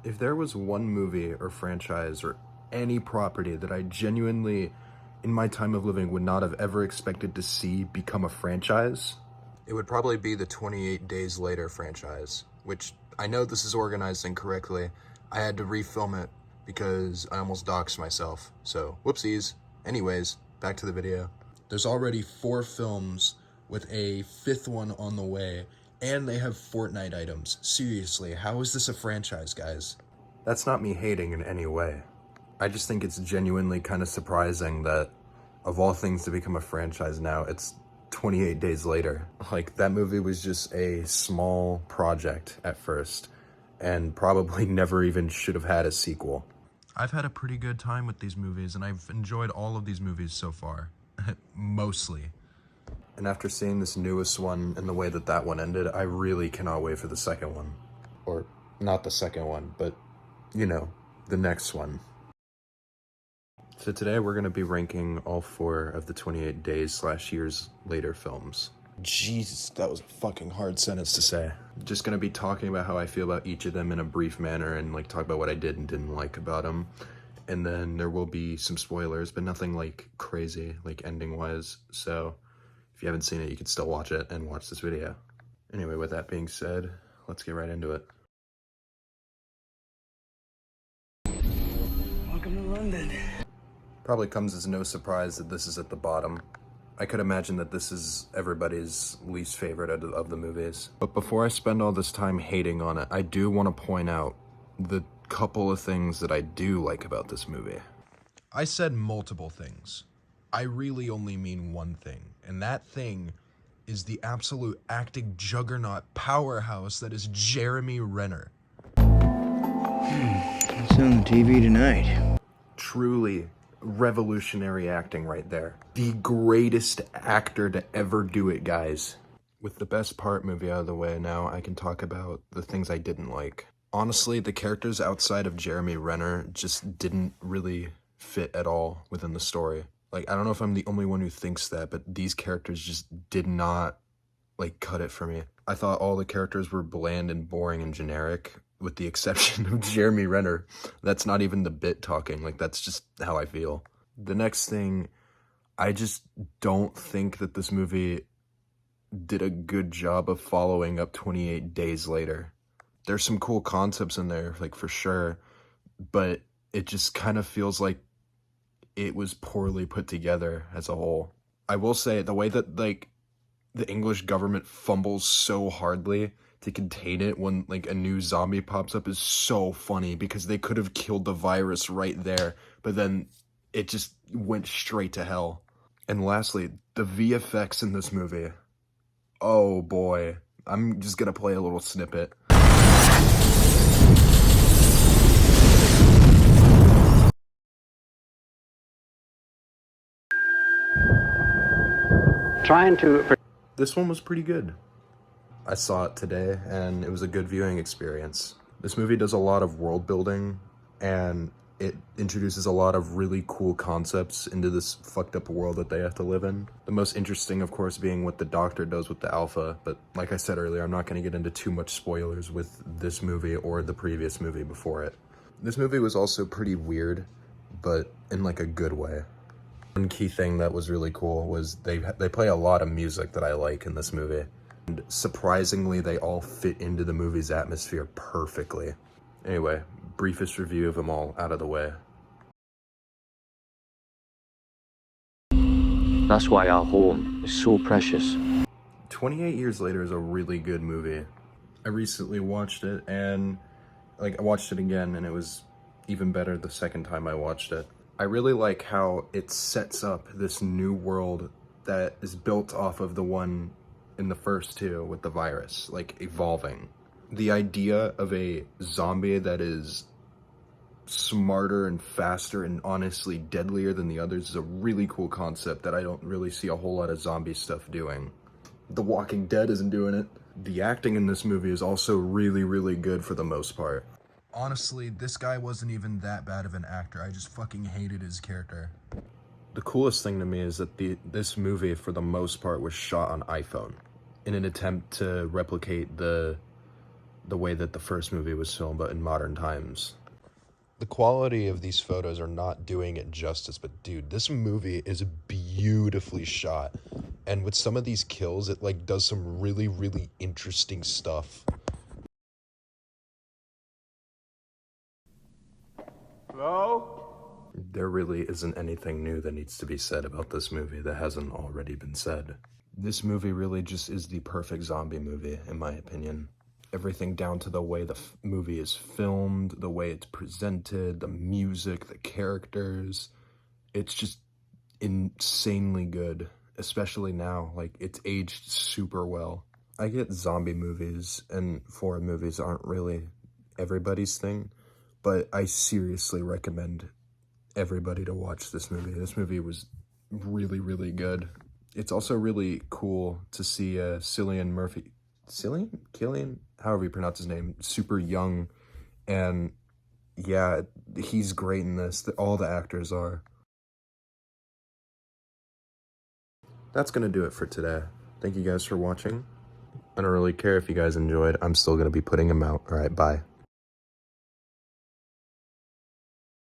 If there was one movie or franchise or any property that I genuinely, in my time of living, would not have ever expected to see become a franchise, it would probably be the 28 Days Later franchise, which I know this is organized incorrectly. I had to refilm it because I almost doxed myself, so whoopsies. Anyways, back to the video. There's already 4 films with a 5th one on the way, and they have Fortnite items. Seriously, how is this a franchise, guys? That's not me hating in any way. I just think it's genuinely kind of surprising that, of all things to become a franchise now, it's 28 Days Later. Like, that movie was just a small project at first, and probably never even should have had a sequel. I've had a pretty good time with these movies, and I've enjoyed all of these movies so far. Mostly. And after seeing this newest one and the way that that one ended, I really cannot wait for the second one. Or, not the second one, but, you know, the next one. So today we're going to be ranking all 4 of the 28 Days/Years Later films. Jesus, that was a fucking hard sentence to say. Just going to be talking about how I feel about each of them in a brief manner and like talk about what I did and didn't like about them. And then there will be some spoilers, but nothing like crazy, like ending wise. So if you haven't seen it, you can still watch it and watch this video. Anyway, with that being said, let's get right into it. Welcome to London. Probably comes as no surprise that this is at the bottom. I could imagine that this is everybody's least favorite of the movies. But before I spend all this time hating on it, I do want to point out the couple of things that I do like about this movie. I said multiple things. I really only mean one thing, and that thing is the absolute acting juggernaut powerhouse that is Jeremy Renner. It's on the TV tonight. Truly revolutionary acting right there. The greatest actor to ever do it, guys. With the best part movie out of the way now, I can talk about the things I didn't like. Honestly, the characters outside of Jeremy Renner just didn't really fit at all within the story. Like, I don't know if I'm the only one who thinks that, but these characters just did not, like, cut it for me. I thought all the characters were bland and boring and generic, with the exception of Jeremy Renner. That's not even the bit talking, like, that's just how I feel. The next thing, I just don't think that this movie did a good job of following up 28 Days Later. There's some cool concepts in there, like, for sure, but it just kind of feels like it was poorly put together as a whole. I will say, the way that, like, the English government fumbles so hardly to contain it when, like, a new zombie pops up is so funny, because they could have killed the virus right there, but then it just went straight to hell. And lastly, the VFX in this movie. Oh boy. I'm just gonna play a little snippet. This one was pretty good. I saw it today, and it was a good viewing experience. This movie does a lot of world building, and it introduces a lot of really cool concepts into this fucked up world that they have to live in. The most interesting, of course, being what the Doctor does with the Alpha, but like I said earlier, I'm not going to get into too much spoilers with this movie or the previous movie before it. This movie was also pretty weird, but in like a good way. One key thing that was really cool was they play a lot of music that I like in this movie. And surprisingly, they all fit into the movie's atmosphere perfectly. Anyway, briefest review of them all out of the way. That's why our home is so precious. 28 Years Later is a really good movie. I recently watched it, and like I watched it again, and it was even better the second time I watched it. I really like how it sets up this new world that is built off of the one in the first two with the virus, like, evolving. The idea of a zombie that is smarter and faster and honestly deadlier than the others is a really cool concept that I don't really see a whole lot of zombie stuff doing. The Walking Dead isn't doing it. The acting in this movie is also really, really good for the most part. Honestly, this guy wasn't even that bad of an actor. I just fucking hated his character. The coolest thing to me is that this movie, for the most part, was shot on iPhone in an attempt to replicate the the way that the first movie was filmed, but in modern times. The quality of these photos are not doing it justice, but dude, this movie is beautifully shot. And with some of these kills, it like does some really, really interesting stuff. Hello? There really isn't anything new that needs to be said about this movie that hasn't already been said. This movie really just is the perfect zombie movie, in my opinion. Everything down to the way the movie is filmed, the way it's presented, the music, the characters. It's just insanely good, especially now. Like, it's aged super well. I get zombie movies and foreign movies aren't really everybody's thing, but I seriously recommend everybody to watch this movie. This movie was really, really good. It's also really cool to see Cillian, however you pronounce his name, super young, and yeah, he's great in this. All the actors are. That's gonna do it for today. Thank you guys for watching. I don't really care if you guys enjoyed. I'm still gonna be putting them out. All right, bye.